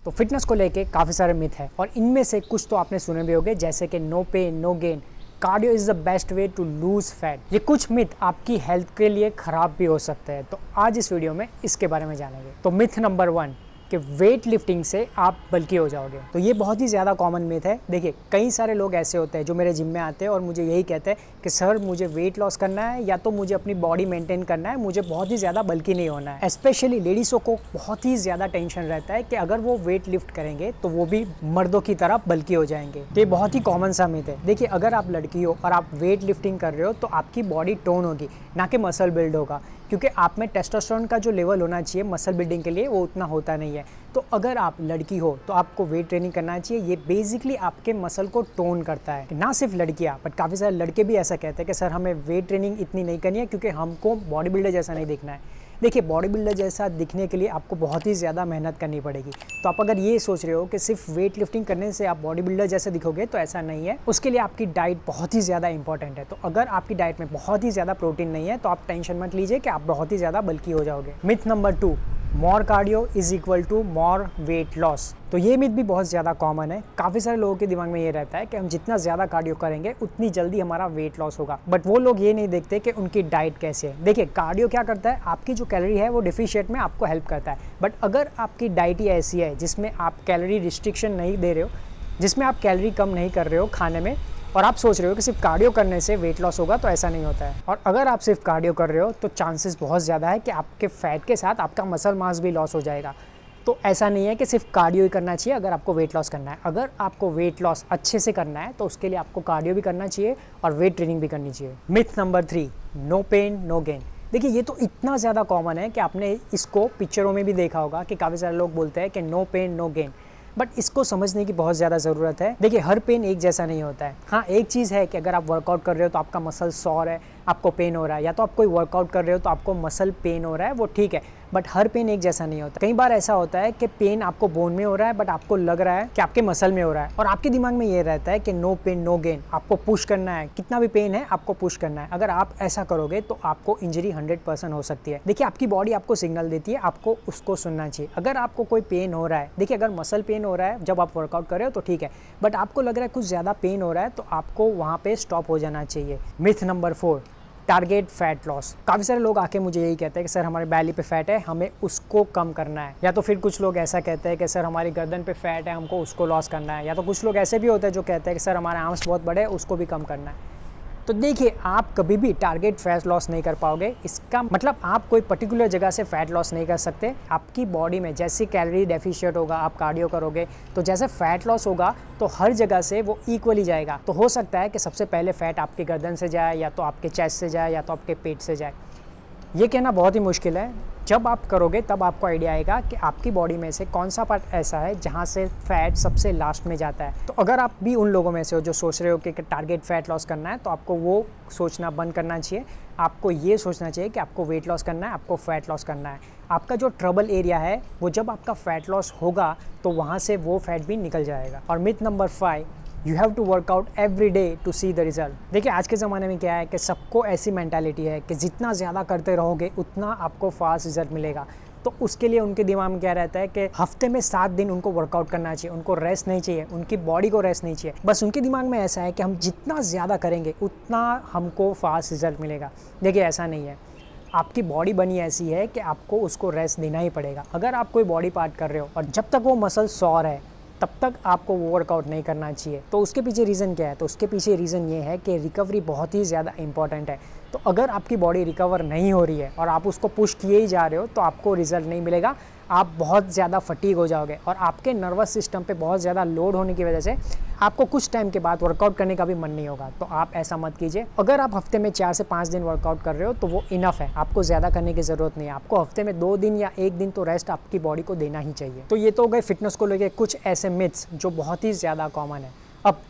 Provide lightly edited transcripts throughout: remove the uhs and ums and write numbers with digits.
तो फिटनेस को लेके काफ़ी सारे मिथ है और इनमें से कुछ तो आपने सुने भी होंगे, जैसे कि no pain no gain, cardio is the best way to lose fat. ये कुछ मिथ आपकी हेल्थ के लिए ख़राब भी हो सकते हैं, तो आज इस वीडियो में इसके बारे में जानेंगे। तो मिथ नंबर 1 कि वेट लिफ्टिंग से आप बल्कि हो जाओगे। तो ये बहुत ही ज़्यादा कॉमन मिथ है। देखिए, कई सारे लोग ऐसे होते हैं जो मेरे जिम में आते हैं और मुझे यही कहते हैं कि सर मुझे वेट लॉस करना है या तो मुझे अपनी बॉडी मेंटेन करना है, मुझे बहुत ही ज़्यादा बल्कि नहीं होना है। स्पेशली लेडीज़ों को बहुत ही ज़्यादा टेंशन रहता है कि अगर वो वेट लिफ्ट करेंगे तो वो भी मर्दों की तरह बल्कि हो जाएंगे। तो ये बहुत ही कॉमन सा मिथ है। देखिए, अगर आप लड़की हो और आप वेट लिफ्टिंग कर रहे हो तो आपकी बॉडी टोन होगी, ना कि मसल बिल्ड होगा, क्योंकि आप में टेस्टोस्टेरोन का जो लेवल होना चाहिए मसल बिल्डिंग के लिए वो उतना होता नहीं है। तो अगर आप लड़की हो तो आपको वेट ट्रेनिंग करना चाहिए। ये बेसिकली आपके मसल को टोन करता है। ना सिर्फ लड़कियां बट काफ़ी सारे लड़के भी ऐसा कहते हैं कि सर हमें वेट ट्रेनिंग इतनी नहीं करनी है क्योंकि हमको बॉडी बिल्डर जैसा नहीं दिखना है। देखिए, बॉडी बिल्डर जैसा दिखने के लिए आपको बहुत ही ज़्यादा मेहनत करनी पड़ेगी। तो आप अगर ये सोच रहे हो कि सिर्फ वेट लिफ्टिंग करने से आप बॉडी बिल्डर जैसे दिखोगे, तो ऐसा नहीं है। उसके लिए आपकी डाइट बहुत ही ज़्यादा इंपॉर्टेंट है। तो अगर आपकी डाइट में बहुत ही ज़्यादा प्रोटीन नहीं है तो आप टेंशन मत लीजिए कि आप बहुत ही ज़्यादा बल्कि हो जाओगे। Myth number 2, more cardio is equal to more weight loss. तो ये मिथ भी बहुत ज़्यादा कॉमन है। काफ़ी सारे लोगों के दिमाग में ये रहता है कि हम जितना ज़्यादा कार्डियो करेंगे उतनी जल्दी हमारा वेट लॉस होगा, बट वो लोग ये नहीं देखते कि उनकी डाइट कैसे है। देखिए, कार्डियो क्या करता है, आपकी जो कैलोरी है वो डिफिशिएट में आपको हेल्प करता है। बट अगर आपकी डाइट ही ऐसी है जिसमें आप कैलोरी रिस्ट्रिक्शन नहीं दे रहे हो, जिसमें आप कैलोरी कम नहीं कर रहे हो खाने में, और आप सोच रहे हो कि सिर्फ कार्डियो करने से वेट लॉस होगा, तो ऐसा नहीं होता है। और अगर आप सिर्फ कार्डियो कर रहे हो तो चांसेस बहुत ज़्यादा है कि आपके फैट के साथ आपका मसल मास भी लॉस हो जाएगा। तो ऐसा नहीं है कि सिर्फ कार्डियो ही करना चाहिए अगर आपको वेट लॉस करना है। अगर आपको वेट लॉस अच्छे से करना है तो उसके लिए आपको कार्डियो भी करना चाहिए और वेट ट्रेनिंग भी करनी चाहिए। Myth number 3, no pain no gain. देखिए, ये तो इतना ज़्यादा कॉमन है कि आपने इसको पिक्चरों में भी देखा होगा कि काफ़ी सारे लोग बोलते हैं कि no pain no gain, but इसको समझने की बहुत ज़्यादा ज़रूरत है। देखिए, हर पेन एक जैसा नहीं होता है। हाँ, एक चीज़ है कि अगर आप वर्कआउट कर रहे हो तो आपका मसल सॉर है, आपको पेन हो रहा है, या तो आप कोई वर्कआउट कर रहे हो तो आपको मसल पेन हो रहा है, वो ठीक है, बट हर पेन एक जैसा नहीं होता। कई बार ऐसा होता है कि पेन आपको बोन में हो रहा है बट आपको लग रहा है कि आपके मसल में हो रहा है, और आपके दिमाग में ये रहता है कि नो पेन नो गेन, आपको पुश करना है, कितना भी पेन है आपको पुश करना है। अगर आप ऐसा करोगे तो आपको इंजरी 100% हो सकती है। देखिए, आपकी बॉडी आपको सिग्नल देती है, आपको उसको सुनना चाहिए। अगर आपको कोई पेन हो रहा है, देखिए अगर मसल पेन हो रहा है जब आप वर्कआउट कर रहे हो तो ठीक है, बट आपको लग रहा है कुछ ज़्यादा पेन हो रहा है तो आपको वहाँ पे स्टॉप हो जाना चाहिए। Myth number 4, target fat loss. काफ़ी सारे लोग आके मुझे यही कहते हैं कि सर हमारे बैली पे फैट है, हमें उसको कम करना है। या तो फिर कुछ लोग ऐसा कहते हैं कि सर हमारी गर्दन पे फैट है, हमको उसको लॉस करना है। या तो कुछ लोग ऐसे भी होते हैं जो कहते हैं कि सर हमारे आर्म्स बहुत बड़े हैं, उसको भी कम करना है। तो देखिए, आप कभी भी टारगेट फैट लॉस नहीं कर पाओगे। इसका मतलब आप कोई पर्टिकुलर जगह से फैट लॉस नहीं कर सकते। आपकी बॉडी में जैसे कैलोरी डेफिशिएट होगा, आप कार्डियो करोगे तो जैसे फैट लॉस होगा तो हर जगह से वो इक्वली जाएगा। तो हो सकता है कि सबसे पहले फैट आपके गर्दन से जाए, या तो आपके चेस्ट से जाए, या तो आपके पेट से जाए। ये कहना बहुत ही मुश्किल है। जब आप करोगे तब आपको आइडिया आएगा कि आपकी बॉडी में से कौन सा पार्ट ऐसा है जहाँ से फैट सबसे लास्ट में जाता है। तो अगर आप भी उन लोगों में से हो जो सोच रहे हो कि टारगेट फैट लॉस करना है, तो आपको वो सोचना बंद करना चाहिए। आपको ये सोचना चाहिए कि आपको वेट लॉस करना है, आपको फैट लॉस करना है। आपका जो ट्रबल एरिया है वो जब आपका फैट लॉस होगा तो वहाँ से वो फैट भी निकल जाएगा। और myth number 5, you have to workout every day to see the result. देखिए, आज के ज़माने में क्या है कि सबको ऐसी मैंटालिटी है कि जितना ज़्यादा करते रहोगे उतना आपको फास्ट रिजल्ट मिलेगा। तो उसके लिए उनके दिमाग में क्या रहता है कि हफ्ते में 7 दिन उनको वर्कआउट करना चाहिए, उनको रेस्ट नहीं चाहिए, उनकी बॉडी को रेस्ट नहीं चाहिए। बस उनके दिमाग में ऐसा है कि हम जितना ज़्यादा करेंगे उतना हमको फास्ट रिजल्ट मिलेगा। देखिए, ऐसा नहीं है। आपकी बॉडी बनी ऐसी है कि आपको उसको रेस्ट देना ही पड़ेगा। अगर आप कोई बॉडी पार्ट कर रहे हो और जब तक वो मसल सॉर है तब तक आपको वो वर्कआउट नहीं करना चाहिए। तो उसके पीछे रीज़न क्या है? तो उसके पीछे रीज़न ये है कि रिकवरी बहुत ही ज़्यादा इंपॉर्टेंट है। तो अगर आपकी बॉडी रिकवर नहीं हो रही है और आप उसको पुश किए ही जा रहे हो तो आपको रिजल्ट नहीं मिलेगा। आप बहुत ज़्यादा फटीग हो जाओगे और आपके नर्वस सिस्टम पे बहुत ज़्यादा लोड होने की वजह से आपको कुछ टाइम के बाद वर्कआउट करने का भी मन नहीं होगा। तो आप ऐसा मत कीजिए। अगर आप हफ्ते में 4 से 5 दिन वर्कआउट कर रहे हो तो वो इनफ है, आपको ज़्यादा करने की ज़रूरत नहीं है। आपको हफ्ते में 2 दिन या 1 दिन तो रेस्ट आपकी बॉडी को देना ही चाहिए। तो ये तो हो गए फिटनेस को लेकर कुछ ऐसे मिथ्स जो बहुत ही ज़्यादा कॉमन है। अब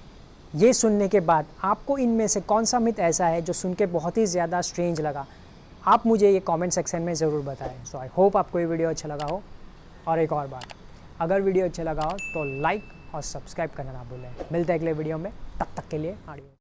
ये सुनने के बाद आपको इनमें से कौन सा मिथ ऐसा है जो सुन के बहुत ही ज़्यादा स्ट्रेंज लगा, आप मुझे ये कमेंट सेक्शन में ज़रूर बताएं। सो आई होप आपको ये वीडियो अच्छा लगा हो। और एक और बात, अगर वीडियो अच्छा लगा हो तो लाइक और सब्सक्राइब करना ना भूलें। मिलते हैं अगले वीडियो में, तब तक के लिए आडियो।